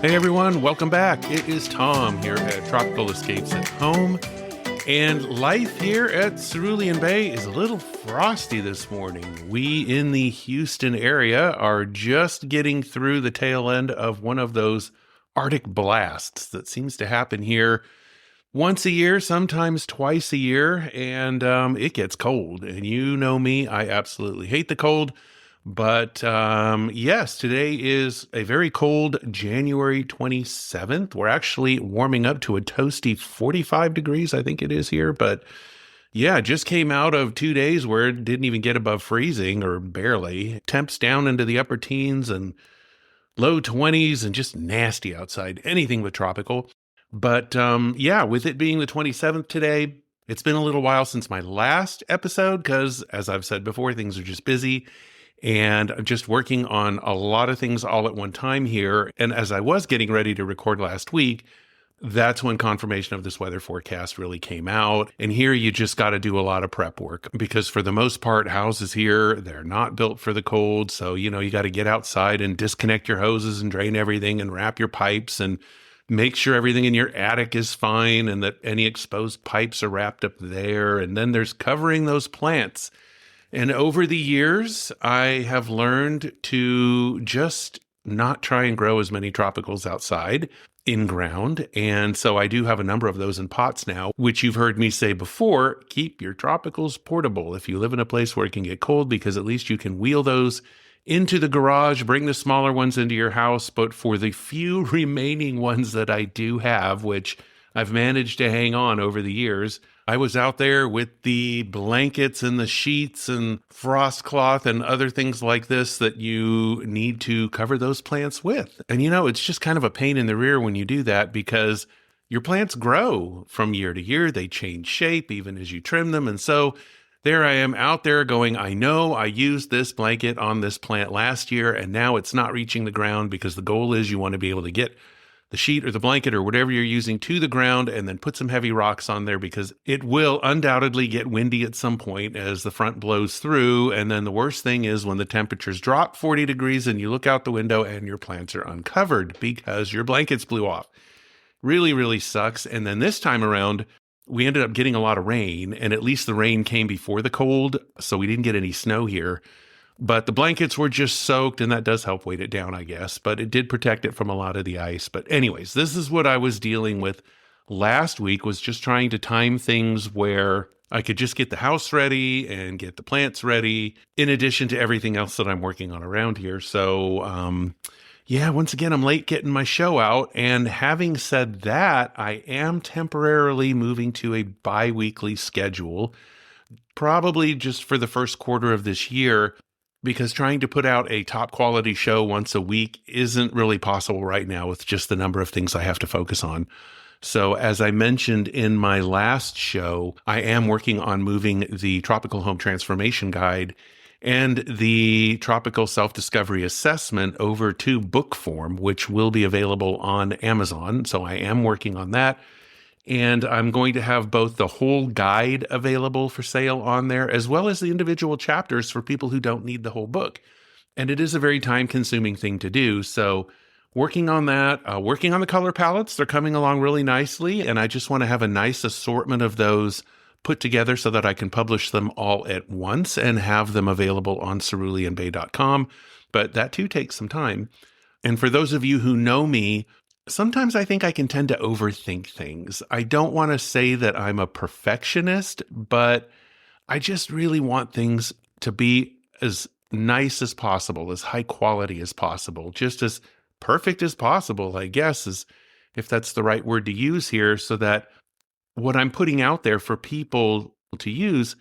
Hey everyone, welcome back. It is Tom here at Tropical Escapes at Home. And life here at Cerulean Bay is a little frosty this morning. We in the Houston area are just getting through the tail end of one of those Arctic blasts that seems to happen here once a year, sometimes twice a year, and it gets cold. And you know me, I absolutely hate the cold. But yes, today is a very cold January 27th. We're actually warming up to a toasty 45 degrees, I think it is here. But yeah, just came out of 2 days where it didn't even get above freezing or barely. Temps down into the upper teens and low 20s and just nasty outside, anything but tropical. But yeah, with it being the 27th today, it's been a little while since my last episode because, as I've said before, things are just busy. And I'm just working on a lot of things all at one time here. And as I was getting ready to record last week, that's when confirmation of this weather forecast really came out. And here you just got to do a lot of prep work because for the most part, houses here, they're not built for the cold. So, you got to get outside and disconnect your hoses and drain everything and wrap your pipes and make sure everything in your attic is fine and that any exposed pipes are wrapped up there. And then there's covering those plants. And over the years, I have learned to just not try and grow as many tropicals outside in ground. And so I do have a number of those in pots now, which you've heard me say before, keep your tropicals portable if you live in a place where it can get cold, because at least you can wheel those into the garage, bring the smaller ones into your house. But for the few remaining ones that I do have, which I've managed to hang on over the years, I was out there with the blankets and the sheets and frost cloth and other things like this that you need to cover those plants with. And it's just kind of a pain in the rear when you do that because your plants grow from year to year. They change shape even as you trim them. And so there I am out there going, I know I used this blanket on this plant last year and now it's not reaching the ground, because the goal is you want to be able to get the sheet or the blanket or whatever you're using to the ground and then put some heavy rocks on there, because it will undoubtedly get windy at some point as the front blows through. And then the worst thing is when the temperatures drop 40 degrees and you look out the window and your plants are uncovered because your blankets blew off. Really, really sucks. And then this time around, we ended up getting a lot of rain, and at least the rain came before the cold, so we didn't get any snow here. But the blankets were just soaked, and that does help weight it down, I guess. But it did protect it from a lot of the ice. But anyways, this is what I was dealing with last week, was just trying to time things where I could just get the house ready and get the plants ready, in addition to everything else that I'm working on around here. So, yeah, once again, I'm late getting my show out. And having said that, I am temporarily moving to a biweekly schedule, probably just for the first quarter of this year, because trying to put out a top quality show once a week isn't really possible right now with just the number of things I have to focus on. So as I mentioned in my last show, I am working on moving the Tropical Home Transformation Guide and the Tropical Self-Discovery Assessment over to book form, which will be available on Amazon. So I am working on that. And I'm going to have both the whole guide available for sale on there, as well as the individual chapters for people who don't need the whole book. And it is a very time-consuming thing to do. So working on that, working on the color palettes, they're coming along really nicely. And I just want to have a nice assortment of those put together so that I can publish them all at once and have them available on ceruleanbay.com. But that too takes some time. And for those of you who know me, sometimes I think I can tend to overthink things. I don't want to say that I'm a perfectionist, but I just really want things to be as nice as possible, as high quality as possible, just as perfect as possible, I guess, is if that's the right word to use here, so that what I'm putting out there for people to use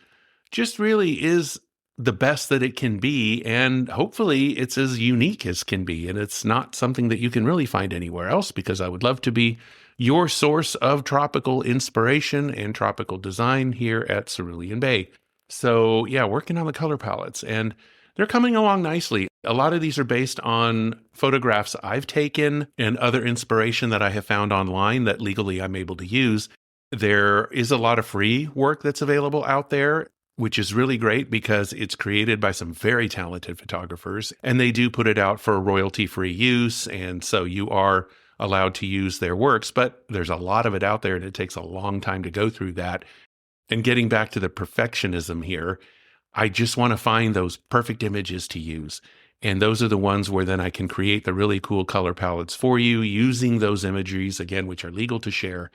just really is the best that it can be, and hopefully it's as unique as can be, and it's not something that you can really find anywhere else, because I would love to be your source of tropical inspiration and tropical design here at Cerulean Bay. So yeah, working on the color palettes, and they're coming along nicely. A lot of these are based on photographs I've taken and other inspiration that I have found online that legally I'm able to use. There is a lot of free work that's available out there, which is really great because it's created by some very talented photographers, and they do put it out for royalty-free use. And so you are allowed to use their works, but there's a lot of it out there and it takes a long time to go through that. And getting back to the perfectionism here, I just want to find those perfect images to use. And those are the ones where then I can create the really cool color palettes for you using those imageries, again, which are legal to share.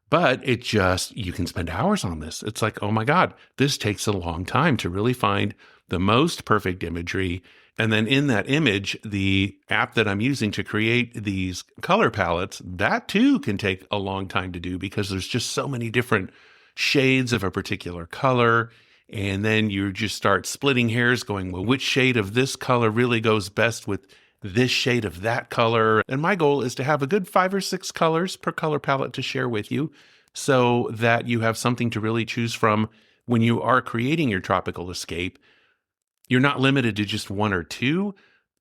But you can spend hours on this. It's like, oh my God, this takes a long time to really find the most perfect imagery. And then in that image, the app that I'm using to create these color palettes, that too can take a long time to do because there's just so many different shades of a particular color. And then you just start splitting hairs going, well, which shade of this color really goes best with this shade of that color? And my goal is to have a good 5 or 6 colors per color palette to share with you so that you have something to really choose from when you are creating your tropical escape. You're not limited to just 1 or 2.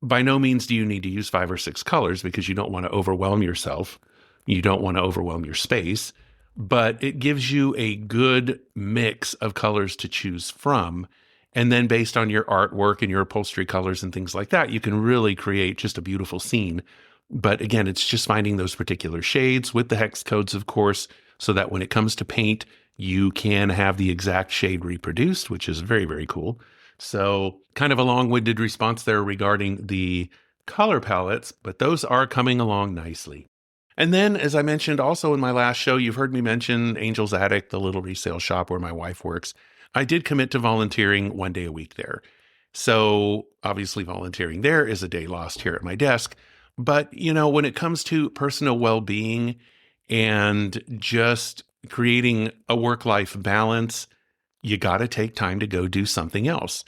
By no means do you need to use 5 or 6 colors because you don't want to overwhelm yourself. You don't want to overwhelm your space. But it gives you a good mix of colors to choose from. And then based on your artwork and your upholstery colors and things like that, you can really create just a beautiful scene. But again, it's just finding those particular shades with the hex codes, of course, so that when it comes to paint, you can have the exact shade reproduced, which is very, very cool. So kind of a long-winded response there regarding the color palettes, but those are coming along nicely. And then, as I mentioned also in my last show, you've heard me mention Angel's Attic, the little resale shop where my wife works. I did commit to volunteering 1 day a week there. So obviously volunteering there is a day lost here at my desk. But, when it comes to personal well-being and just creating a work-life balance, you got to take time to go do something else.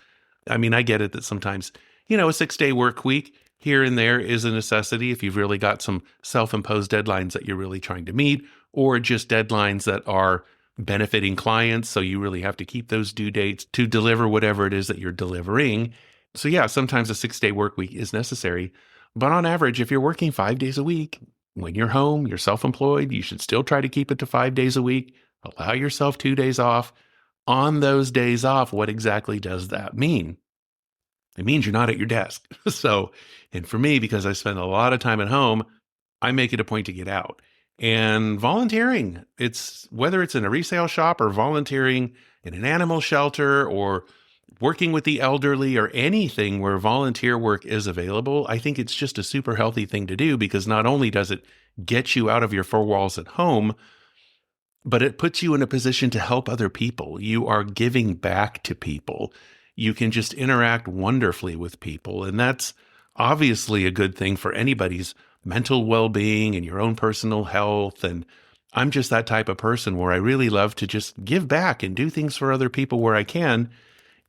I mean, I get it that sometimes, a 6-day work week here and there is a necessity if you've really got some self-imposed deadlines that you're really trying to meet, or just deadlines that are benefiting clients. So you really have to keep those due dates to deliver whatever it is that you're delivering. So yeah, sometimes a 6-day work week is necessary. But on average, if you're working 5 days a week, when you're home, you're self-employed, you should still try to keep it to 5 days a week. Allow yourself 2 days off. On those days off, what exactly does that mean? It means you're not at your desk. And for me, because I spend a lot of time at home, I make it a point to get out. And volunteering, whether it's in a resale shop or volunteering in an animal shelter or working with the elderly or anything where volunteer work is available, I think it's just a super healthy thing to do because not only does it get you out of your 4 walls at home, but it puts you in a position to help other people. You are giving back to people. You can just interact wonderfully with people. And that's obviously a good thing for anybody's mental well-being and your own personal health. And I'm just that type of person where I really love to just give back and do things for other people where I can.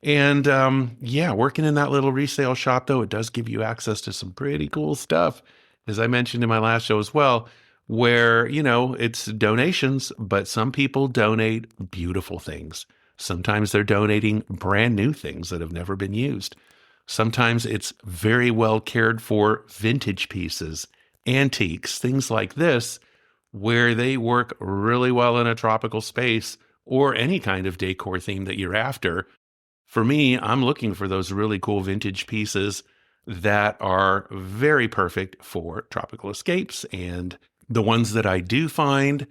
And working in that little resale shop, though, it does give you access to some pretty cool stuff, as I mentioned in my last show as well, where, it's donations, but some people donate beautiful things. Sometimes they're donating brand new things that have never been used. Sometimes it's very well cared for vintage pieces, antiques, things like this, where they work really well in a tropical space or any kind of decor theme that you're after. For me, I'm looking for those really cool vintage pieces that are very perfect for tropical escapes. And the ones that I do find,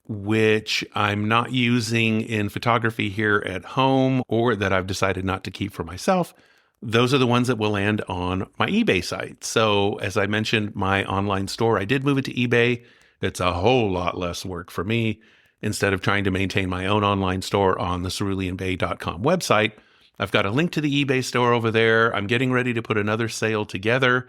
which I'm not using in photography here at home or that I've decided not to keep for myself, those are the ones that will land on my eBay site. So as I mentioned, my online store, I did move it to eBay. It's a whole lot less work for me. Instead of trying to maintain my own online store on the ceruleanbay.com website, I've got a link to the eBay store over there. I'm getting ready to put another sale together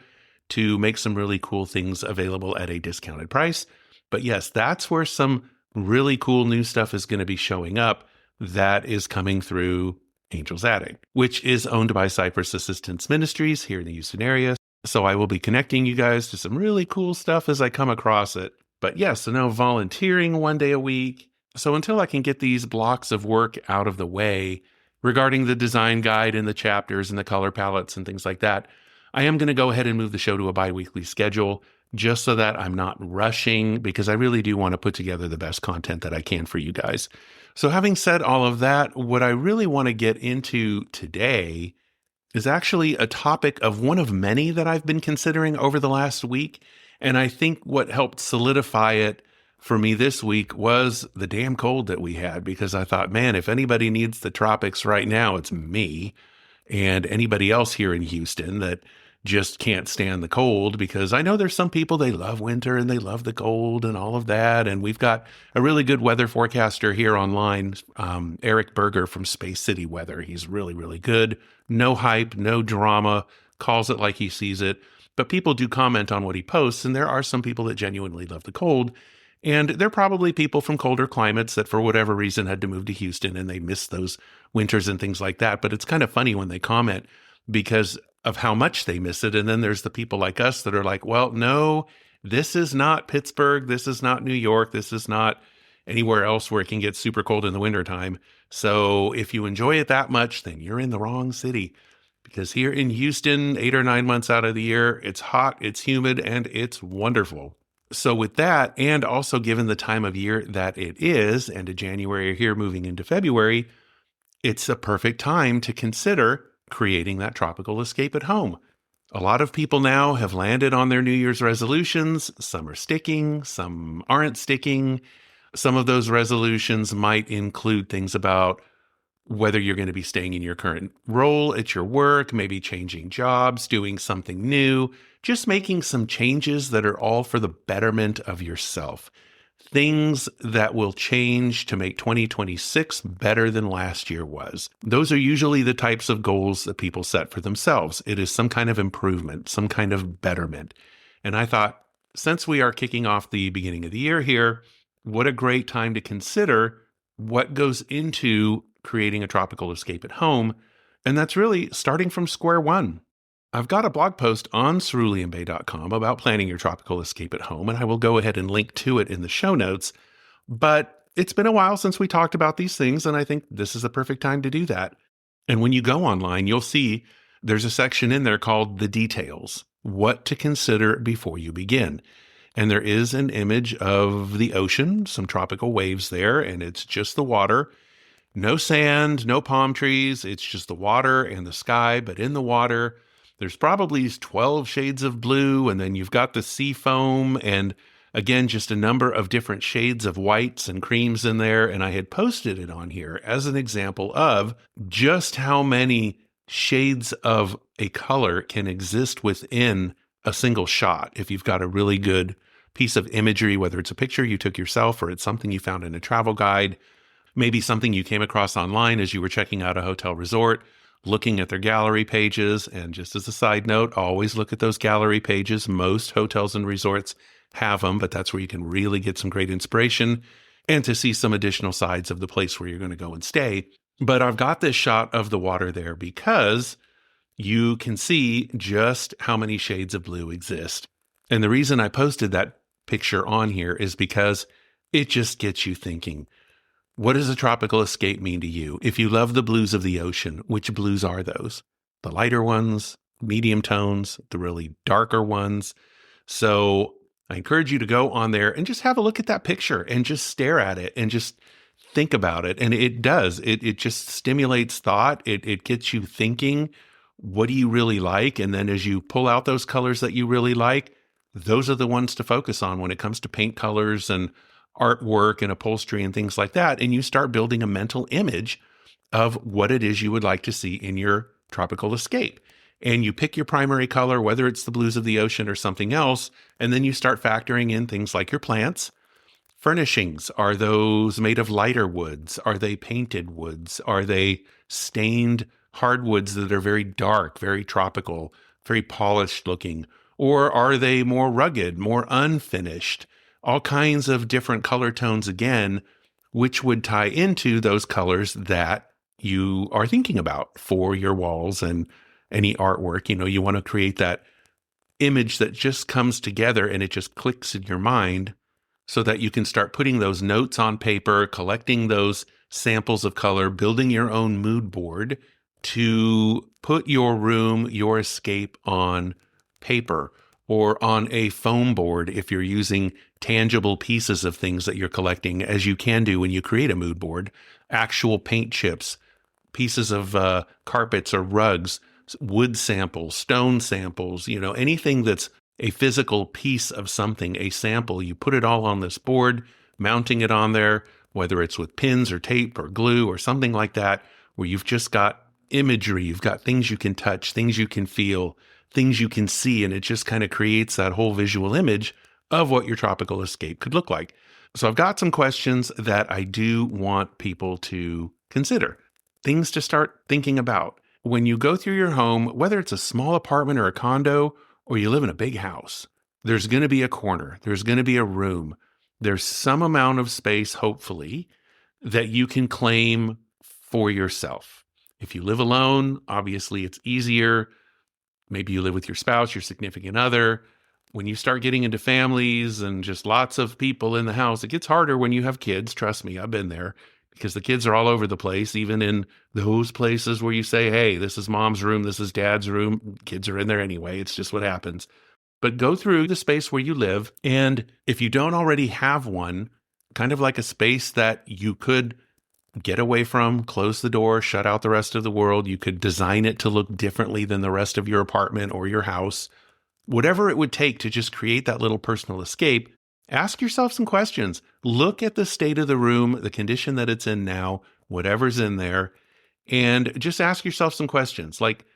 to make some really cool things available at a discounted price. But yes, that's where some really cool new stuff is going to be showing up that is coming through Angel's Attic, which is owned by Cypress Assistance Ministries here in the Houston area. So I will be connecting you guys to some really cool stuff as I come across it. But yes, so now volunteering 1 day a week. So until I can get these blocks of work out of the way regarding the design guide and the chapters and the color palettes and things like that, I am going to go ahead and move the show to a biweekly schedule just so that I'm not rushing, because I really do want to put together the best content that I can for you guys. So having said all of that, what I really want to get into today is actually a topic of one of many that I've been considering over the last week. And I think what helped solidify it for me this week was the damn cold that we had, because I thought, man, if anybody needs the tropics right now, it's me and anybody else here in Houston that just can't stand the cold, because I know there's some people, they love winter and they love the cold and all of that. And we've got a really good weather forecaster here online, Eric Berger from Space City Weather. He's really, really good. No hype, no drama, calls it like he sees it. But people do comment on what he posts, and there are some people that genuinely love the cold. And they're probably people from colder climates that for whatever reason had to move to Houston and they missed those winters and things like that. But it's kind of funny when they comment because of how much they miss it. And then there's the people like us that are like, well, no, this is not Pittsburgh. This is not New York. This is not anywhere else where it can get super cold in the wintertime. So if you enjoy it that much, then you're in the wrong city. Because here in Houston, 8 or 9 months out of the year, it's hot, it's humid, and it's wonderful. So with that, and also given the time of year that it is, and a January here moving into February, it's a perfect time to consider creating that tropical escape at home. A lot of people now have landed on their New Year's resolutions. Some are sticking, some aren't sticking. Some of those resolutions might include things about whether you're going to be staying in your current role at your work, maybe changing jobs, doing something new, just making some changes that are all for the betterment of yourself. Things that will change to make 2026 better than last year was. Those are usually the types of goals that people set for themselves. It is some kind of improvement, some kind of betterment. And I thought, since we are kicking off the beginning of the year here, what a great time to consider what goes into creating a tropical escape at home. And that's really starting from square one. I've got a blog post on ceruleanbay.com about planning your tropical escape at home, and I will go ahead and link to it in the show notes. But it's been a while since we talked about these things, and I think this is the perfect time to do that. And when you go online, you'll see there's a section in there called the details, what to consider before you begin. And there is an image of the ocean, some tropical waves there, and it's just the water. No sand, no palm trees. It's just the water and the sky. But in the water, there's probably 12 shades of blue. And then you've got the sea foam. And again, just a number of different shades of whites and creams in there. And I had posted it on here as an example of just how many shades of a color can exist within a single shot. If you've got a really good piece of imagery, whether it's a picture you took yourself or it's something you found in a travel guide, maybe something you came across online as you were checking out a hotel resort, looking at their gallery pages. And just as a side note, always look at those gallery pages. Most hotels and resorts have them, but that's where you can really get some great inspiration and to see some additional sides of the place where you're going to go and stay. But I've got this shot of the water there because you can see just how many shades of blue exist. And the reason I posted that picture on here is because it just gets you thinking. What does a tropical escape mean to you? If you love the blues of the ocean, which blues are those? The lighter ones, medium tones, the really darker ones. So I encourage you to go on there and just have a look at that picture and just stare at it and just think about it. And it does. It just stimulates thought. It gets you thinking, what do you really like? And then as you pull out those colors that you really like, those are the ones to focus on when it comes to paint colors and artwork and upholstery and things like that. And you start building a mental image of what it is you would like to see in your tropical escape. And you pick your primary color, whether it's the blues of the ocean or something else. And then you start factoring in things like your plants. Furnishings, are those made of lighter woods? Are they painted woods? Are they stained hardwoods that are very dark, very tropical, very polished looking? Or are they more rugged, more unfinished? All kinds of different color tones again, which would tie into those colors that you are thinking about for your walls and any artwork. You want to create that image that just comes together and it just clicks in your mind so that you can start putting those notes on paper, collecting those samples of color, building your own mood board to put your room, your escape on paper or on a foam board if you're using tangible pieces of things that you're collecting, as you can do when you create a mood board, actual paint chips, pieces of carpets or rugs, wood samples, stone samples, anything that's a physical piece of something, a sample. You put it all on this board, mounting it on there, whether it's with pins or tape or glue or something like that, where you've just got imagery, you've got things you can touch, things you can feel, things you can see, and it just kind of creates that whole visual image of what your tropical escape could look like. So I've got some questions that I do want people to consider, things to start thinking about. When you go through your home, whether it's a small apartment or a condo, or you live in a big house, there's going to be a corner, there's going to be a room, there's some amount of space, hopefully, that you can claim for yourself. If you live alone, obviously it's easier. Maybe you live with your spouse, your significant other. When you start getting into families and just lots of people in the house, it gets harder when you have kids. Trust me, I've been there, because the kids are all over the place, even in those places where you say, hey, this is mom's room, this is dad's room. Kids are in there anyway. It's just what happens. But go through the space where you live. And if you don't already have one, kind of like a space that you could get away from, close the door, shut out the rest of the world. You could design it to look differently than the rest of your apartment or your house. Whatever it would take to just create that little personal escape, ask yourself some questions. Look at the state of the room, the condition that it's in now, whatever's in there, and just ask yourself some questions. Like,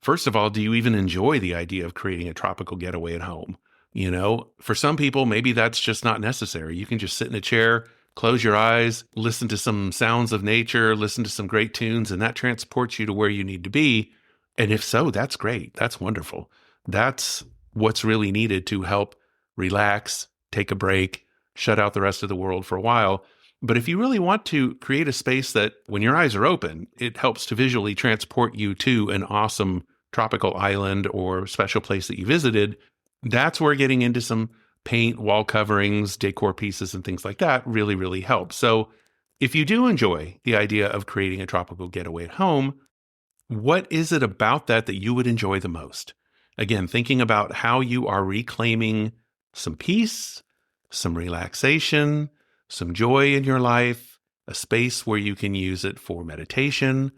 first of all, do you even enjoy the idea of creating a tropical getaway at home? You know, for some people, maybe that's just not necessary. You can just sit in a chair, close your eyes, listen to some sounds of nature, listen to some great tunes, and that transports you to where you need to be. And if so, that's great. That's wonderful. That's what's really needed to help relax, take a break, shut out the rest of the world for a while. But if you really want to create a space that when your eyes are open, it helps to visually transport you to an awesome tropical island or special place that you visited, that's where getting into some paint, wall coverings, decor pieces, and things like that really, really helps. So if you do enjoy the idea of creating a tropical getaway at home, what is it about that that you would enjoy the most? Again, thinking about how you are reclaiming some peace, some relaxation, some joy in your life, a space where you can use it for meditation,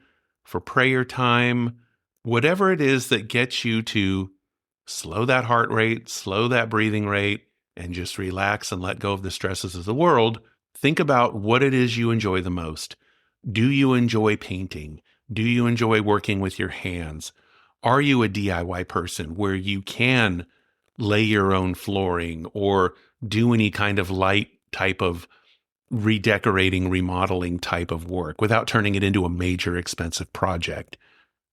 for prayer time, whatever it is that gets you to slow that heart rate, slow that breathing rate, and just relax and let go of the stresses of the world. Think about what it is you enjoy the most. Do you enjoy painting? Do you enjoy working with your hands? Are you a DIY person where you can lay your own flooring or do any kind of light type of redecorating, remodeling type of work without turning it into a major expensive project?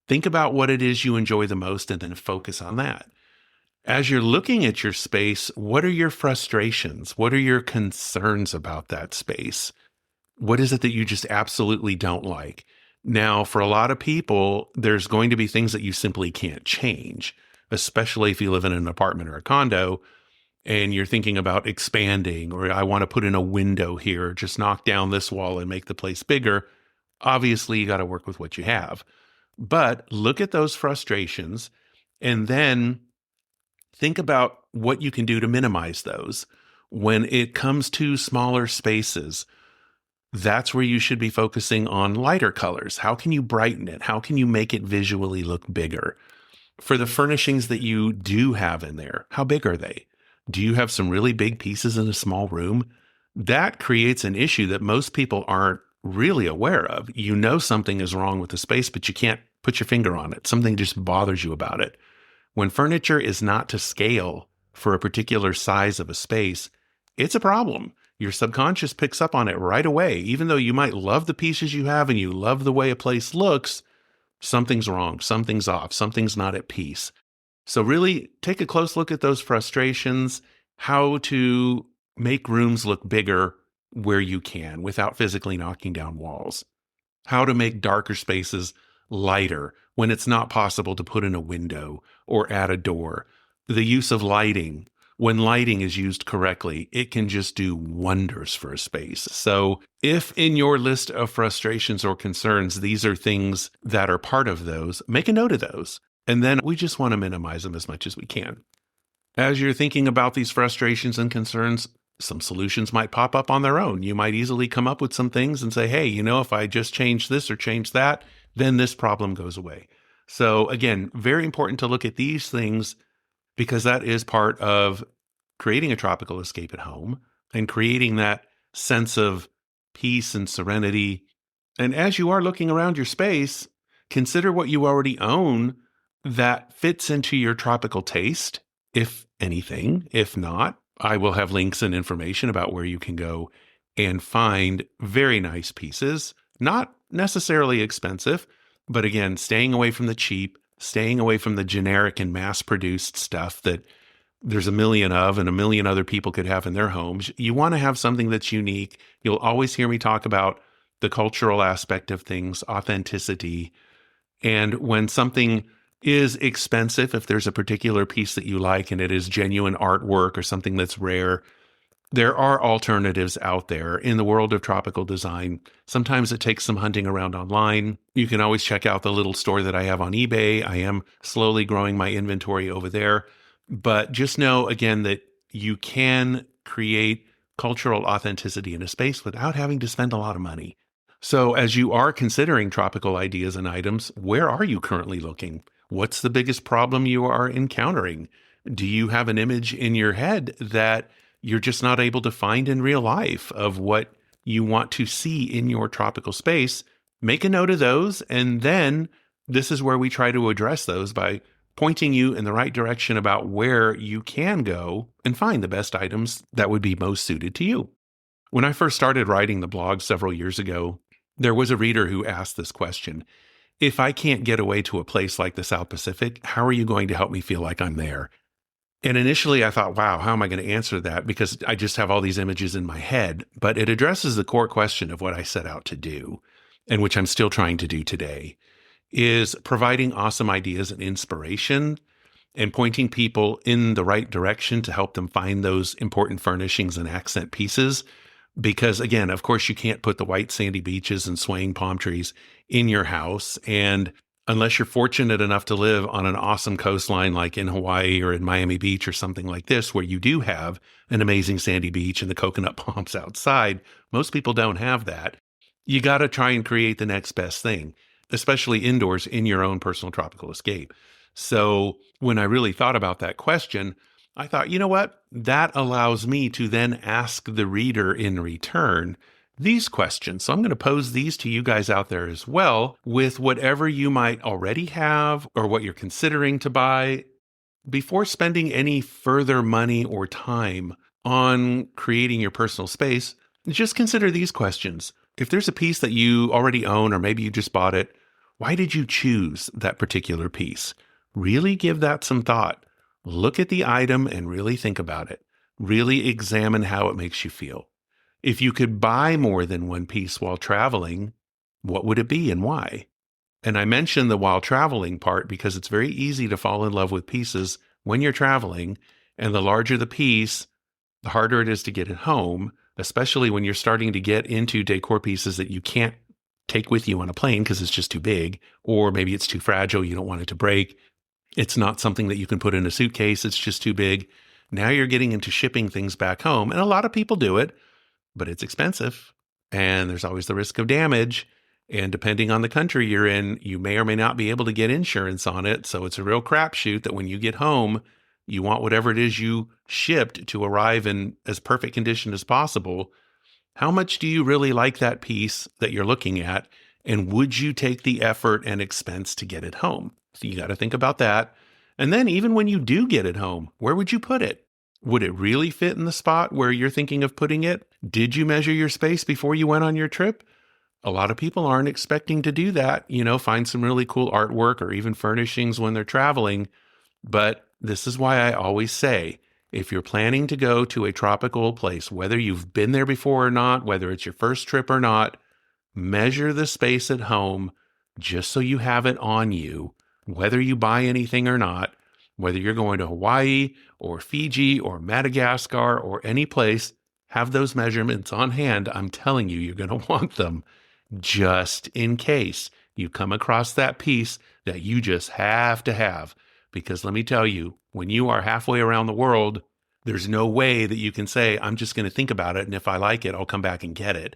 Think about what it is you enjoy the most and then focus on that. As you're looking at your space, what are your frustrations? What are your concerns about that space? What is it that you just absolutely don't like? Now, for a lot of people, there's going to be things that you simply can't change, especially if you live in an apartment or a condo and you're thinking about expanding, or I want to put in a window here, just knock down this wall and make the place bigger. Obviously, you got to work with what you have. But look at those frustrations and then think about what you can do to minimize those. When it comes to smaller spaces, that's where you should be focusing on lighter colors. How can you brighten it? How can you make it visually look bigger? For the furnishings that you do have in there, how big are they? Do you have some really big pieces in a small room? That creates an issue that most people aren't really aware of. You know something is wrong with the space, but you can't put your finger on it. Something just bothers you about it. When furniture is not to scale for a particular size of a space, it's a problem. Your subconscious picks up on it right away. Even though you might love the pieces you have and you love the way a place looks, something's wrong, something's off, something's not at peace. So really take a close look at those frustrations, how to make rooms look bigger where you can without physically knocking down walls, how to make darker spaces lighter when it's not possible to put in a window or add a door, the use of lighting. When lighting is used correctly, it can just do wonders for a space. So if in your list of frustrations or concerns, these are things that are part of those, make a note of those. And then we just want to minimize them as much as we can. As you're thinking about these frustrations and concerns, some solutions might pop up on their own. You might easily come up with some things and say, hey, if I just change this or change that, then this problem goes away. So again, very important to look at these things because that is part of creating a tropical escape at home and creating that sense of peace and serenity. And as you are looking around your space, consider what you already own that fits into your tropical taste, if anything. If not, I will have links and information about where you can go and find very nice pieces, not necessarily expensive, but again, staying away from the cheap, staying away from the generic and mass-produced stuff that there's a million of and a million other people could have in their homes. You want to have something that's unique. You'll always hear me talk about the cultural aspect of things, authenticity. And when something is expensive, if there's a particular piece that you like and it is genuine artwork or something that's rare, there are alternatives out there in the world of tropical design. Sometimes it takes some hunting around online. You can always check out the little store that I have on eBay. I am slowly growing my inventory over there. But just know, again, that you can create cultural authenticity in a space without having to spend a lot of money. So as you are considering tropical ideas and items, where are you currently looking? What's the biggest problem you are encountering? Do you have an image in your head that you're just not able to find in real life of what you want to see in your tropical space? Make a note of those. And then this is where we try to address those by pointing you in the right direction about where you can go and find the best items that would be most suited to you. When I first started writing the blog several years ago, there was a reader who asked this question: if I can't get away to a place like the South Pacific, how are you going to help me feel like I'm there? And initially I thought, wow, how am I going to answer that? Because I just have all these images in my head. But it addresses the core question of what I set out to do, and which I'm still trying to do today, is providing awesome ideas and inspiration and pointing people in the right direction to help them find those important furnishings and accent pieces. Because again, of course, you can't put the white sandy beaches and swaying palm trees in your house. And unless you're fortunate enough to live on an awesome coastline like in Hawaii or in Miami Beach or something like this, where you do have an amazing sandy beach and the coconut palms outside, most people don't have that. You got to try and create the next best thing, especially indoors in your own personal tropical escape. So when I really thought about that question, I thought, you know what? That allows me to then ask the reader in return these questions. So I'm going to pose these to you guys out there as well, with whatever you might already have or what you're considering to buy. Before spending any further money or time on creating your personal space, just consider these questions. If there's a piece that you already own, or maybe you just bought it, why did you choose that particular piece? Really give that some thought. Look at the item and really think about it. Really examine how it makes you feel. If you could buy more than one piece while traveling, what would it be and why? And I mentioned the while traveling part because it's very easy to fall in love with pieces when you're traveling, and the larger the piece, the harder it is to get it home, especially when you're starting to get into decor pieces that you can't take with you on a plane because it's just too big, or maybe it's too fragile, you don't want it to break. It's not something that you can put in a suitcase, it's just too big. Now you're getting into shipping things back home, and a lot of people do it, but it's expensive, and there's always the risk of damage. And depending on the country you're in, you may or may not be able to get insurance on it. So it's a real crapshoot that when you get home, you want whatever it is you shipped to arrive in as perfect condition as possible. How much do you really like that piece that you're looking at? And would you take the effort and expense to get it home? So you got to think about that. And then even when you do get it home, where would you put it? Would it really fit in the spot where you're thinking of putting it? Did you measure your space before you went on your trip? A lot of people aren't expecting to do that, find some really cool artwork or even furnishings when they're traveling. But this is why I always say, if you're planning to go to a tropical place, whether you've been there before or not, whether it's your first trip or not, measure the space at home just so you have it on you, whether you buy anything or not, whether you're going to Hawaii or Fiji or Madagascar or any place, have those measurements on hand. I'm telling you, you're going to want them just in case you come across that piece that you just have to have. Because let me tell you, when you are halfway around the world, there's no way that you can say, I'm just going to think about it, and if I like it, I'll come back and get it.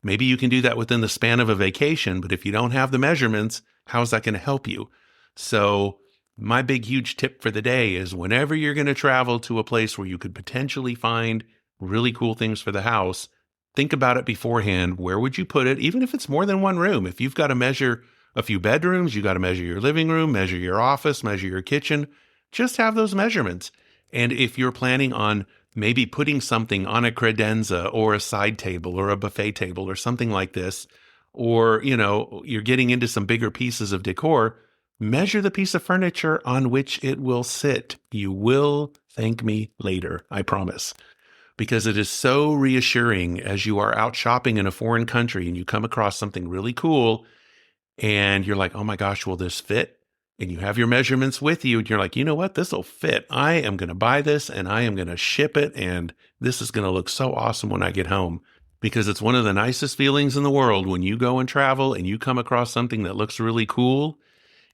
Maybe you can do that within the span of a vacation, but if you don't have the measurements, how's that going to help you? So My big, huge tip for the day is whenever you're going to travel to a place where you could potentially find really cool things for the house, think about it beforehand. Where would you put it? Even if it's more than one room, if you've got to measure a few bedrooms, you got to measure your living room, measure your office, measure your kitchen, just have those measurements. And if you're planning on maybe putting something on a credenza or a side table or a buffet table or something like this, or, you're getting into some bigger pieces of decor, measure the piece of furniture on which it will sit. You will thank me later, I promise. Because it is so reassuring as you are out shopping in a foreign country and you come across something really cool and you're like, oh my gosh, will this fit? And you have your measurements with you and you're like, you know what? This will fit. I am going to buy this and I am going to ship it. And this is going to look so awesome when I get home. Because it's one of the nicest feelings in the world when you go and travel and you come across something that looks really cool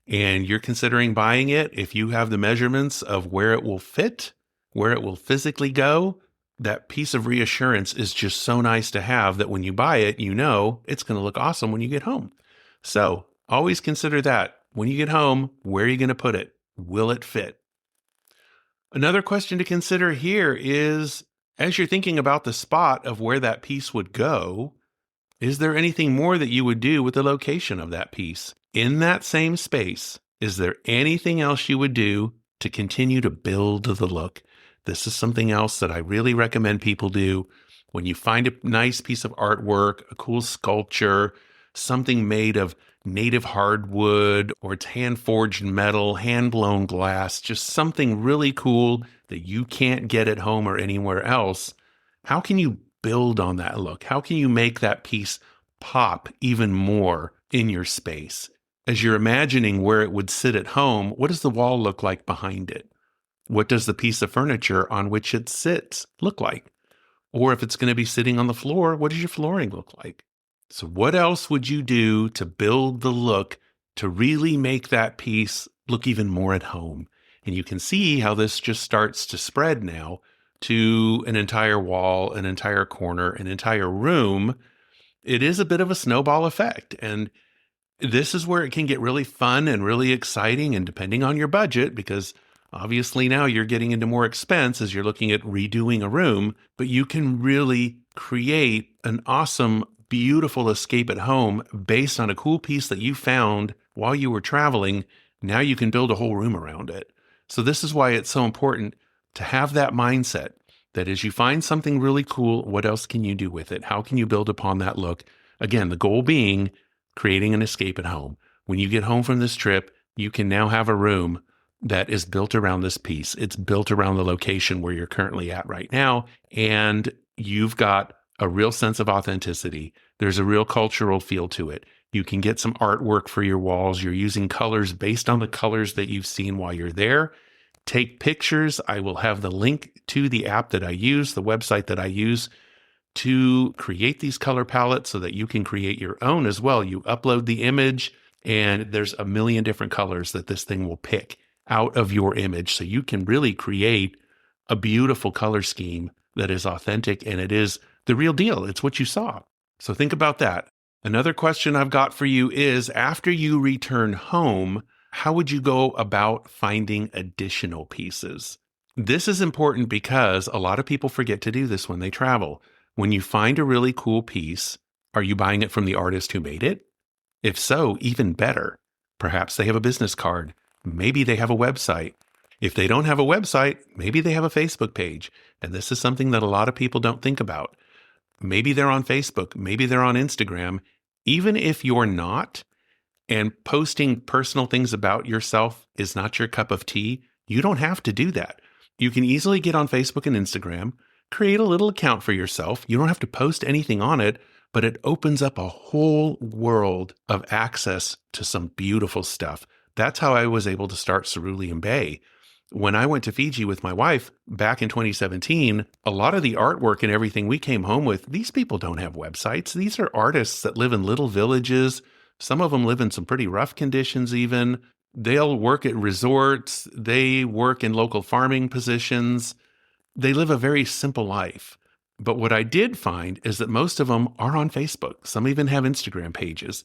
and you're considering buying it. If you have the measurements of where it will fit, where it will physically go, that piece of reassurance is just so nice to have that when you buy it, you know it's going to look awesome when you get home. So always consider that. When you get home, where are you going to put it? Will it fit? Another question to consider here is, as you're thinking about the spot of where that piece would go, is there anything more that you would do with the location of that piece? In that same space, is there anything else you would do to continue to build the look? This is something else that I really recommend people do. When you find a nice piece of artwork, a cool sculpture, something made of native hardwood or it's hand-forged metal, hand-blown glass, just something really cool that you can't get at home or anywhere else, how can you build on that look? How can you make that piece pop even more in your space? As you're imagining where it would sit at home, what does the wall look like behind it? What does the piece of furniture on which it sits look like? Or if it's going to be sitting on the floor, what does your flooring look like? So what else would you do to build the look to really make that piece look even more at home? And you can see how this just starts to spread now to an entire wall, an entire corner, an entire room. It is a bit of a snowball effect. And this is where it can get really fun and really exciting, and depending on your budget, because obviously now you're getting into more expense as you're looking at redoing a room, but you can really create an awesome, beautiful escape at home based on a cool piece that you found while you were traveling. Now you can build a whole room around it. So this is why it's so important to have that mindset that as you find something really cool, what else can you do with it? How can you build upon that look? Again, the goal being creating an escape at home. When you get home from this trip, you can now have a room that is built around this piece. It's built around the location where you're currently at right now. And you've got a real sense of authenticity. There's a real cultural feel to it. You can get some artwork for your walls. You're using colors based on the colors that you've seen while you're there. Take pictures. I will have the link to the app that I use, the website that I use to create these color palettes so that you can create your own as well. You upload the image and there's a million different colors that this thing will pick out of your image. So you can really create a beautiful color scheme that is authentic and it is the real deal. It's what you saw. So think about that. Another question I've got for you is, after you return home, how would you go about finding additional pieces? This is important because a lot of people forget to do this when they travel. When you find a really cool piece, are you buying it from the artist who made it? If so, even better. Perhaps they have a business card. Maybe they have a website. If they don't have a website, maybe they have a Facebook page. And this is something that a lot of people don't think about. Maybe they're on Facebook. Maybe they're on Instagram. Even if you're not, and posting personal things about yourself is not your cup of tea, you don't have to do that. You can easily get on Facebook and Instagram, create a little account for yourself. You don't have to post anything on it, but it opens up a whole world of access to some beautiful stuff. That's how I was able to start Cerulean Bay. When I went to Fiji with my wife back in 2017, a lot of the artwork and everything we came home with, these people don't have websites. These are artists that live in little villages. Some of them live in some pretty rough conditions even. They'll work at resorts. They work in local farming positions. They live a very simple life. But what I did find is that most of them are on Facebook. Some even have Instagram pages.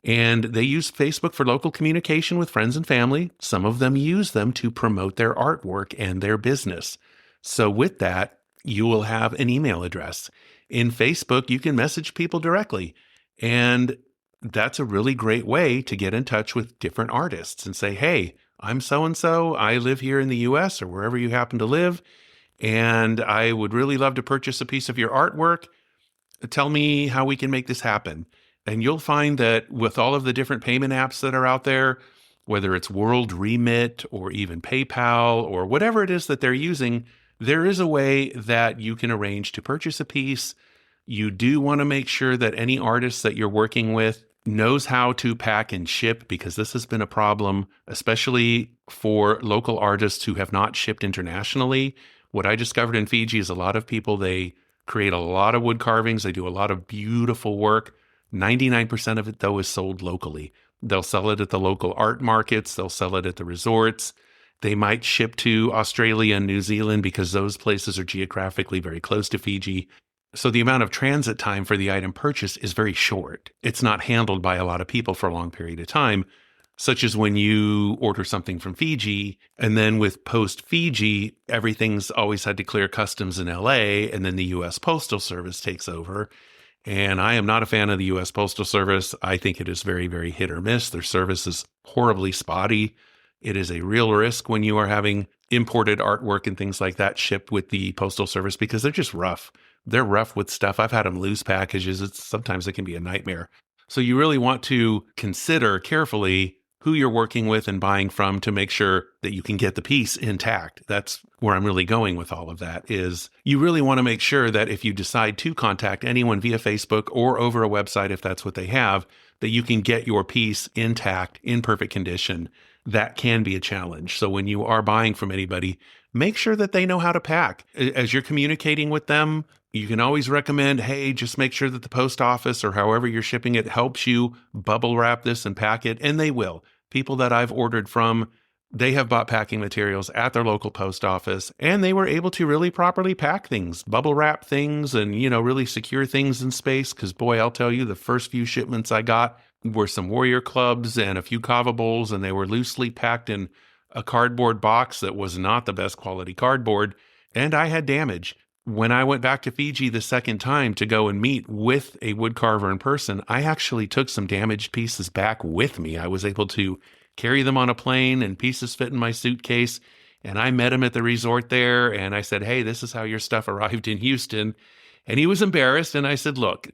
And they use Facebook for local communication with friends and family. Some of them use them to promote their artwork and their business. So with that, you will have an email address. In Facebook, you can message people directly. And that's a really great way to get in touch with different artists and say, hey, I'm so-and-so. I live here in the US or wherever you happen to live, and I would really love to purchase a piece of your artwork. Tell me how we can make this happen. And you'll find that with all of the different payment apps that are out there, whether it's World Remit or even PayPal or whatever it is that they're using, there is a way that you can arrange to purchase a piece. You do want to make sure that any artist that you're working with knows how to pack and ship, because this has been a problem, especially for local artists who have not shipped internationally. What I discovered in Fiji is a lot of people, they create a lot of wood carvings. They do a lot of beautiful work. 99% of it, though, is sold locally. They'll sell it at the local art markets. They'll sell it at the resorts. They might ship to Australia and New Zealand because those places are geographically very close to Fiji. So the amount of transit time for the item purchase is very short. It's not handled by a lot of people for a long period of time, such as when you order something from Fiji, and then with post-Fiji, everything's always had to clear customs in LA, and then the U.S. Postal Service takes over. And I am not a fan of the U.S. Postal Service. I think it is very, very hit or miss. Their service is horribly spotty. It is a real risk when you are having imported artwork and things like that shipped with the Postal Service because they're just rough. They're rough with stuff. I've had them lose packages. Sometimes it can be a nightmare. So you really want to consider carefully who you're working with and buying from to make sure that you can get the piece intact. That's where I'm really going with all of that, is you really want to make sure that if you decide to contact anyone via Facebook or over a website, if that's what they have, that you can get your piece intact, in perfect condition. That can be a challenge. So when you are buying from anybody, make sure that they know how to pack. As you're communicating with them, you can always recommend, hey, just make sure that the post office or however you're shipping it helps you bubble wrap this and pack it, and they will. People that I've ordered from, they have bought packing materials at their local post office, and they were able to really properly pack things, bubble wrap things, and, really secure things in space. Because boy, I'll tell you, the first few shipments I got were some warrior clubs and a few kava bowls, and they were loosely packed in a cardboard box that was not the best quality cardboard, and I had damage. When I went back to Fiji the second time to go and meet with a wood carver in person, I actually took some damaged pieces back with me. I was able to carry them on a plane, and pieces fit in my suitcase. And I met him at the resort there, and I said, hey, this is how your stuff arrived in Houston. And he was embarrassed. And I said, look,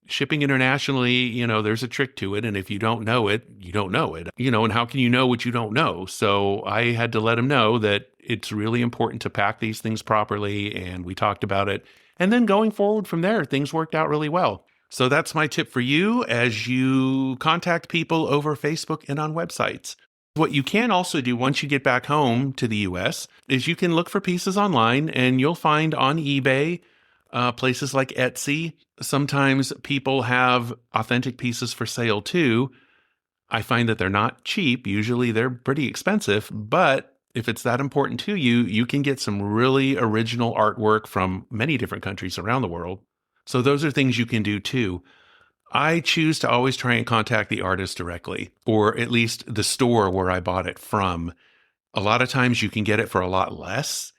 shipping internationally, there's a trick to it. And if you don't know it, you don't know it, and how can you know what you don't know? So I had to let him know that it's really important to pack these things properly. And we talked about it. And then going forward from there, things worked out really well. So that's my tip for you as you contact people over Facebook and on websites. What you can also do once you get back home to the US is you can look for pieces online, and you'll find on eBay, places like Etsy. Sometimes people have authentic pieces for sale too. I find that they're not cheap. Usually they're pretty expensive, but if it's that important to you, you can get some really original artwork from many different countries around the world. So those are things you can do too. I choose to always try and contact the artist directly, or at least the store where I bought it from. A lot of times you can get it for a lot less,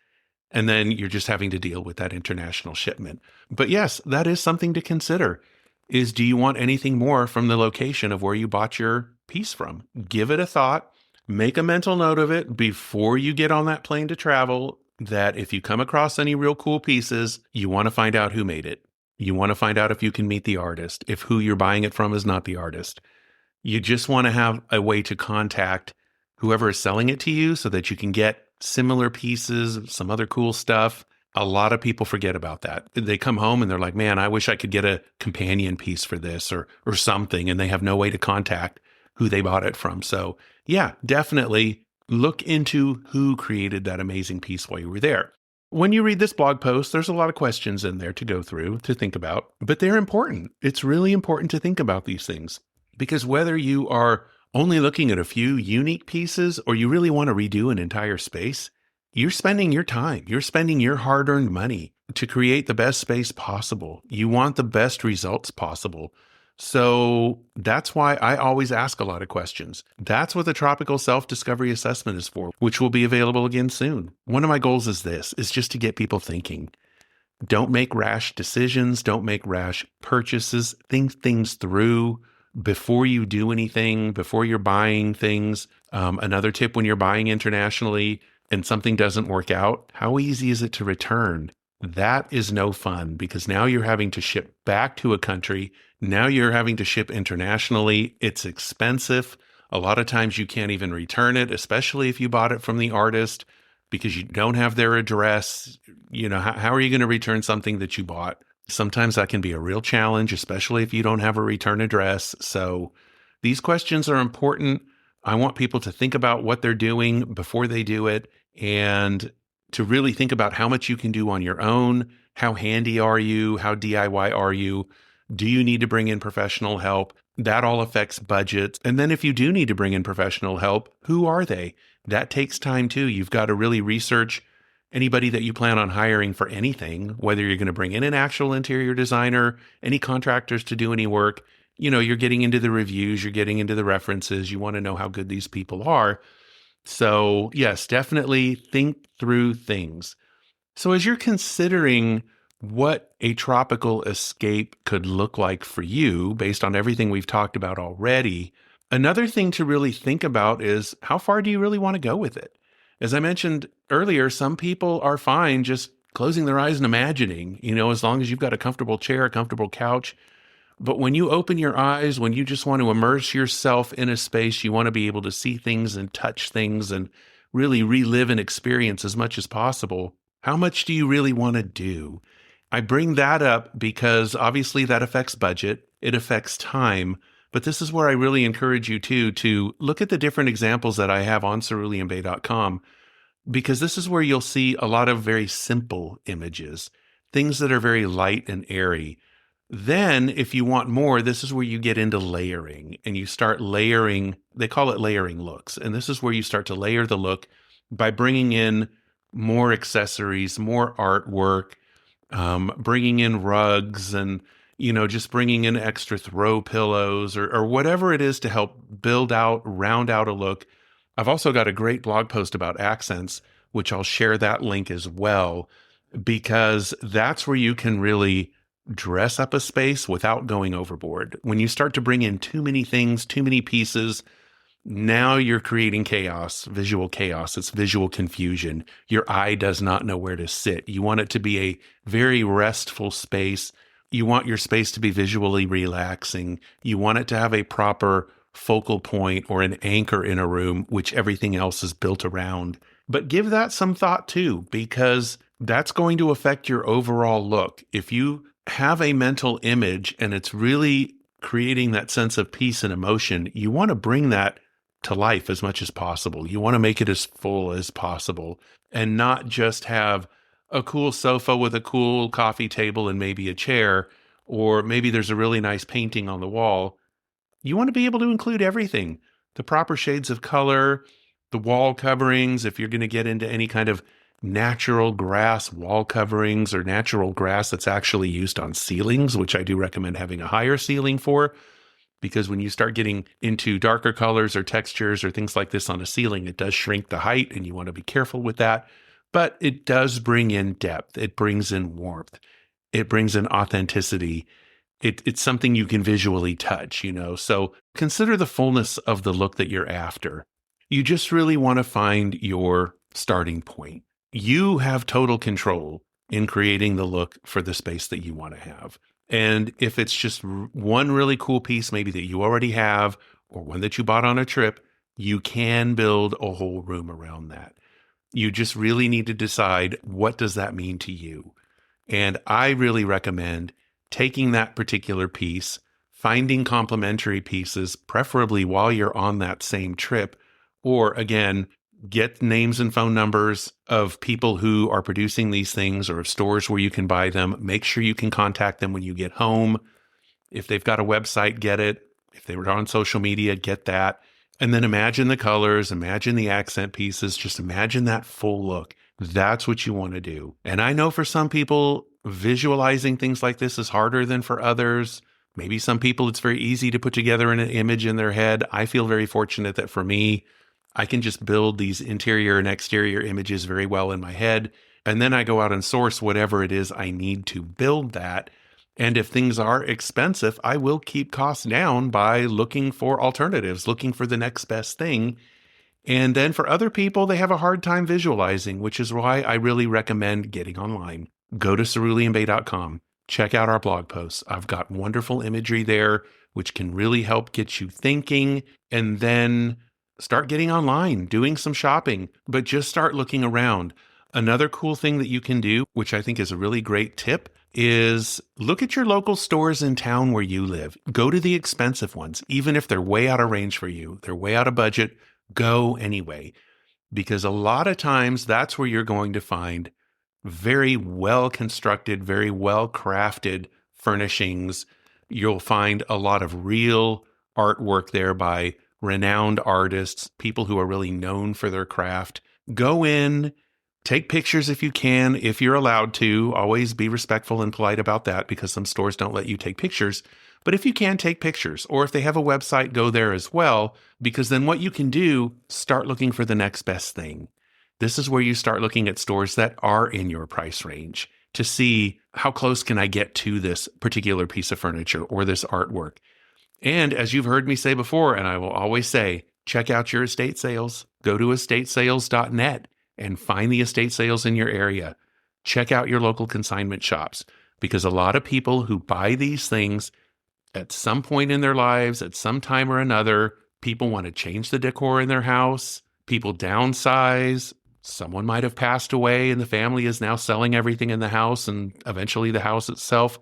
and then you're just having to deal with that international shipment. But yes, that is something to consider, is do you want anything more from the location of where you bought your piece from? Give it a thought. Make a mental note of it before you get on that plane to travel, that if you come across any real cool pieces, you want to find out who made it. You want to find out if you can meet the artist, if who you're buying it from is not the artist. You just want to have a way to contact whoever is selling it to you so that you can get similar pieces, some other cool stuff. A lot of people forget about that. They come home and they're like, man, I wish I could get a companion piece for this or something, and they have no way to contact who they bought it from. So yeah, definitely look into who created that amazing piece while you were there. When you read this blog post, there's a lot of questions in there to go through, to think about, but they're important. It's really important to think about these things, because whether you are only looking at a few unique pieces or you really want to redo an entire space, you're spending your time, you're spending your hard-earned money to create the best space possible. You want the best results possible. So that's why I always ask a lot of questions. That's what the Tropical Self-Discovery Assessment is for, which will be available again soon. One of my goals is just to get people thinking. Don't make rash decisions. Don't make rash purchases. Think things through before you do anything, before you're buying things. Another tip when you're buying internationally and something doesn't work out, how easy is it to return? That is no fun because now you're having to ship back to a country. Now you're having to ship internationally. It's expensive. A lot of times you can't even return it, especially if you bought it from the artist because you don't have their address. How are you going to return something that you bought? Sometimes that can be a real challenge, especially if you don't have a return address. So these questions are important. I want people to think about what they're doing before they do it and to really think about how much you can do on your own. How handy are you? How DIY are you? Do you need to bring in professional help? That all affects budgets. And then if you do need to bring in professional help, who are they? That takes time too. You've got to really research anybody that you plan on hiring for anything, whether you're going to bring in an actual interior designer, any contractors to do any work. You're getting into the reviews, you're getting into the references. You want to know how good these people are. So yes, definitely think through things. So as you're considering what a tropical escape could look like for you, based on everything we've talked about already, another thing to really think about is how far do you really want to go with it? As I mentioned earlier, some people are fine just closing their eyes and imagining, as long as you've got a comfortable chair, a comfortable couch. But when you open your eyes, when you just want to immerse yourself in a space, you want to be able to see things and touch things and really relive an experience as much as possible. How much do you really want to do? I bring that up because obviously that affects budget. It affects time. But this is where I really encourage you to look at the different examples that I have on ceruleanbay.com, because this is where you'll see a lot of very simple images, things that are very light and airy. Then if you want more, this is where you get into layering and you start layering. They call it layering looks. And this is where you start to layer the look by bringing in more accessories, more artwork, bringing in rugs and just bringing in extra throw pillows or whatever it is to help round out a look. I've also got a great blog post about accents, which I'll share that link as well, because that's where you can really dress up a space without going overboard. When you start to bring in too many things, too many pieces, now you're creating chaos, visual chaos. It's visual confusion. Your eye does not know where to sit. You want it to be a very restful space. You want your space to be visually relaxing. You want it to have a proper focal point or an anchor in a room, which everything else is built around. But give that some thought too, because that's going to affect your overall look. If you have a mental image and it's really creating that sense of peace and emotion, you want to bring that to life as much as possible. You want to make it as full as possible and not just have a cool sofa with a cool coffee table and maybe a chair, or maybe there's a really nice painting on the wall. You want to be able to include everything, the proper shades of color, the wall coverings, if you're going to get into any kind of natural grass wall coverings or natural grass that's actually used on ceilings, which I do recommend having a higher ceiling for, because when you start getting into darker colors or textures or things like this on a ceiling, it does shrink the height and you want to be careful with that. But it does bring in depth. It brings in warmth. It brings in authenticity. It's something you can visually touch, So consider the fullness of the look that you're after. You just really want to find your starting point. You have total control in creating the look for the space that you want to have. And if it's just one really cool piece, maybe that you already have, or one that you bought on a trip, you can build a whole room around that. You just really need to decide, what does that mean to you? And I really recommend taking that particular piece, finding complementary pieces, preferably while you're on that same trip, or again, get names and phone numbers of people who are producing these things or of stores where you can buy them. Make sure you can contact them when you get home. If they've got a website, get it. If they were on social media, get that. And then imagine the colors, imagine the accent pieces, just imagine that full look. That's what you want to do. And I know for some people, visualizing things like this is harder than for others. Maybe some people, it's very easy to put together an image in their head. I feel very fortunate that for me, I can just build these interior and exterior images very well in my head. And then I go out and source whatever it is I need to build that. And if things are expensive, I will keep costs down by looking for alternatives, looking for the next best thing. And then for other people, they have a hard time visualizing, which is why I really recommend getting online. Go to ceruleanbay.com. Check out our blog posts. I've got wonderful imagery there, which can really help get you thinking. And then start getting online, doing some shopping, but just start looking around. Another cool thing that you can do, which I think is a really great tip, is look at your local stores in town where you live. Go to the expensive ones, even if they're way out of range for you, they're way out of budget. Go anyway, because a lot of times that's where you're going to find very well constructed, very well crafted furnishings. You'll find a lot of real artwork there by renowned artists, people who are really known for their craft. Go in, take pictures if you can, if you're allowed to. Always be respectful and polite about that because some stores don't let you take pictures. But if you can, take pictures, or if they have a website, go there as well, because then what you can do, start looking for the next best thing. This is where you start looking at stores that are in your price range to see how close can I get to this particular piece of furniture or this artwork. And as you've heard me say before, and I will always say, check out your estate sales. Go to estatesales.net and find the estate sales in your area. Check out your local consignment shops, because a lot of people who buy these things at some point in their lives, at some time or another, people want to change the decor in their house, people downsize, someone might have passed away and the family is now selling everything in the house and eventually the house itself.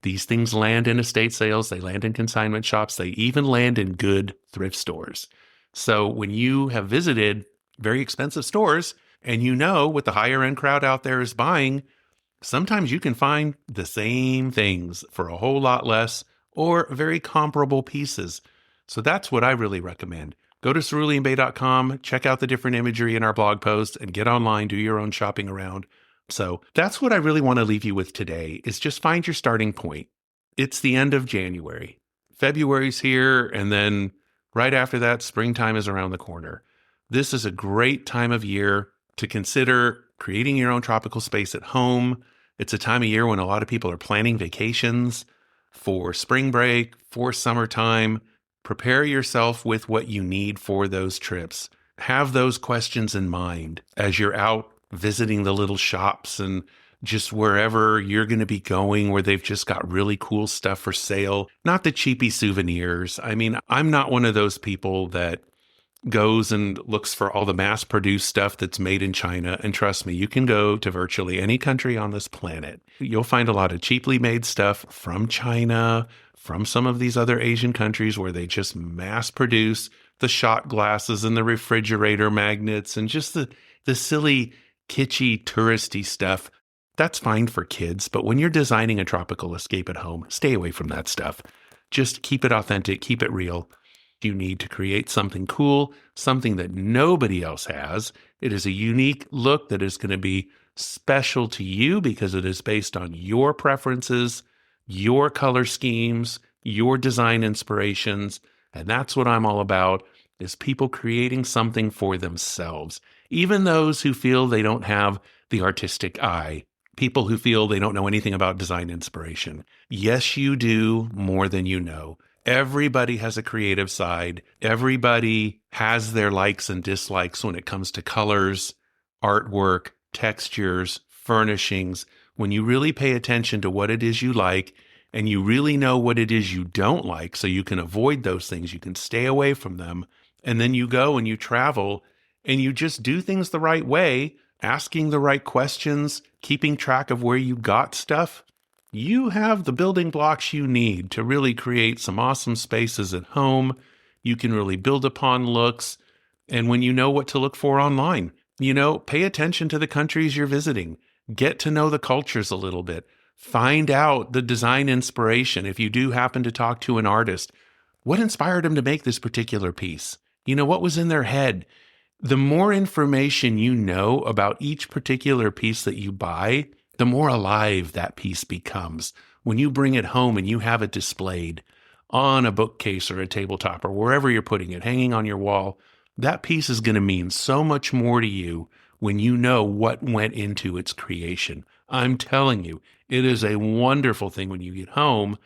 These things land in estate sales, they land in consignment shops, they even land in good thrift stores. So when you have visited very expensive stores and you know what the higher end crowd out there is buying, sometimes you can find the same things for a whole lot less or very comparable pieces. So that's what I really recommend. Go to ceruleanbay.com, check out the different imagery in our blog post, and get online, do your own shopping around. So that's what I really want to leave you with today, is just find your starting point. It's the end of January. February's here, and then right after that, springtime is around the corner. This is a great time of year to consider creating your own tropical space at home. It's a time of year when a lot of people are planning vacations for spring break, for summertime. Prepare yourself with what you need for those trips. Have those questions in mind as you're out visiting the little shops and just wherever you're going to be going where they've just got really cool stuff for sale. Not the cheapy souvenirs. I mean, I'm not one of those people that goes and looks for all the mass-produced stuff that's made in China. And trust me, you can go to virtually any country on this planet. You'll find a lot of cheaply made stuff from China, from some of these other Asian countries where they just mass-produce the shot glasses and the refrigerator magnets and just the silly, kitschy, touristy stuff. That's fine for kids, but when you're designing a tropical escape at home, stay away from that stuff. Just keep it authentic, keep it real. You need to create something cool, something that nobody else has. It is a unique look that is going to be special to you because it is based on your preferences, your color schemes, your design inspirations. And that's what I'm all about, is people creating something for themselves. Even those who feel they don't have the artistic eye, people who feel they don't know anything about design inspiration. Yes, you do, more than you know. Everybody has a creative side. Everybody has their likes and dislikes when it comes to colors, artwork, textures, furnishings. When you really pay attention to what it is you like and you really know what it is you don't like, so you can avoid those things, you can stay away from them, and then you go and you travel and you just do things the right way, asking the right questions, keeping track of where you got stuff, you have the building blocks you need to really create some awesome spaces at home. You can really build upon looks. And when you know what to look for online, pay attention to the countries you're visiting. Get to know the cultures a little bit. Find out the design inspiration. If you do happen to talk to an artist, what inspired them to make this particular piece? What was in their head? The more information you know about each particular piece that you buy, the more alive that piece becomes. when you bring it home and you have it displayed on a bookcase or a tabletop or wherever you're putting it, hanging on your wall, that piece is going to mean so much more to you when you know what went into its creation. I'm telling you, it is a wonderful thing when you get home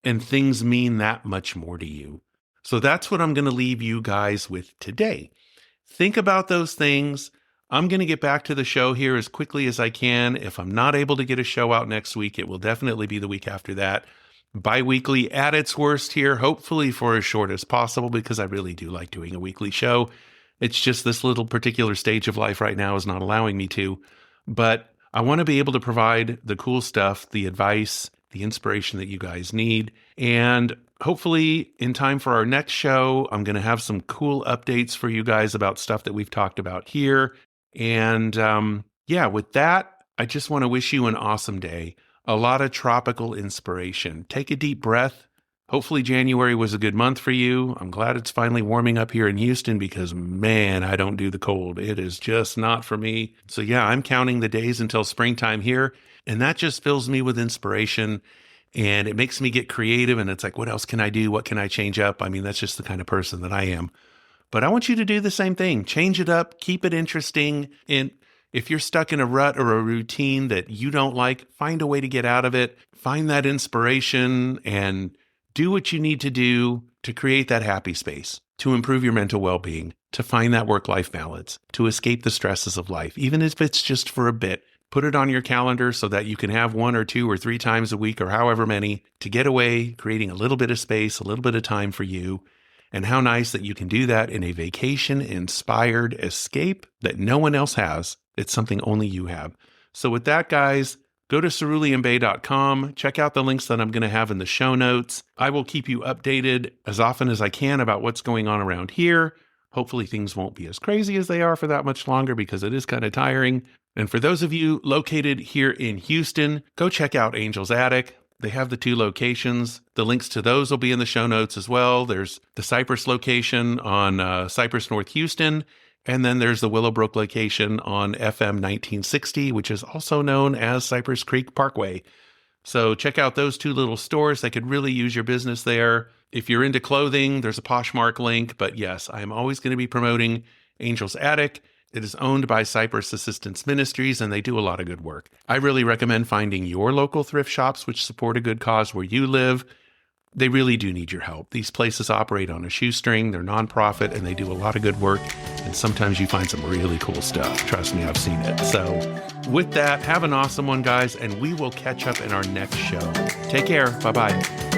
and things mean that much more to you. So that's what I'm going to leave you guys with today. Think about those things. I'm going to get back to the show here as quickly as I can. If I'm not able to get a show out next week, it will definitely be the week after that. Biweekly at its worst here, hopefully for as short as possible, because I really do like doing a weekly show. It's just this little particular stage of life right now is not allowing me to. But I want to be able to provide the cool stuff, the advice, the inspiration that you guys need. And hopefully in time for our next show, I'm going to have some cool updates for you guys about stuff that we've talked about here. And with that, I just want to wish you an awesome day. A lot of tropical inspiration. Take a deep breath. Hopefully January was a good month for you. I'm glad it's finally warming up here in Houston because, man, I don't do the cold. It is just not for me. So yeah, I'm counting the days until springtime here, and that just fills me with inspiration, and it makes me get creative, and it's like, what else can I do? What can I change up? I mean, that's just the kind of person that I am. But I want you to do the same thing. Change it up, keep it interesting, and if you're stuck in a rut or a routine that you don't like, find a way to get out of it. Find that inspiration and do what you need to do to create that happy space, to improve your mental well-being, to find that work-life balance, to escape the stresses of life, even if it's just for a bit. Put it on your calendar so that you can have 1 or 2 or 3 times a week or however many to get away, creating a little bit of space, a little bit of time for you. And how nice that you can do that in a vacation-inspired escape that no one else has. It's something only you have. So with that, guys, go to ceruleanbay.com. Check out the links that I'm going to have in the show notes. I will keep you updated as often as I can about what's going on around here. Hopefully things won't be as crazy as they are for that much longer because it is kind of tiring. And for those of you located here in Houston, go check out Angel's Attic. They have the 2 locations. The links to those will be in the show notes as well. There's the Cypress location on Cypress North Houston, and then there's the Willowbrook location on FM 1960, which is also known as Cypress Creek Parkway. So check out those 2 little stores. They could really use your business there. If you're into clothing, there's a Poshmark link. But yes, I am always going to be promoting Angel's Attic. It is owned by Cypress Assistance Ministries, and they do a lot of good work. I really recommend finding your local thrift shops which support a good cause where you live. They really do need your help. These places operate on a shoestring. They're nonprofit, and they do a lot of good work. And sometimes you find some really cool stuff. Trust me, I've seen it. So with that, have an awesome one, guys, and we will catch up in our next show. Take care. Bye-bye.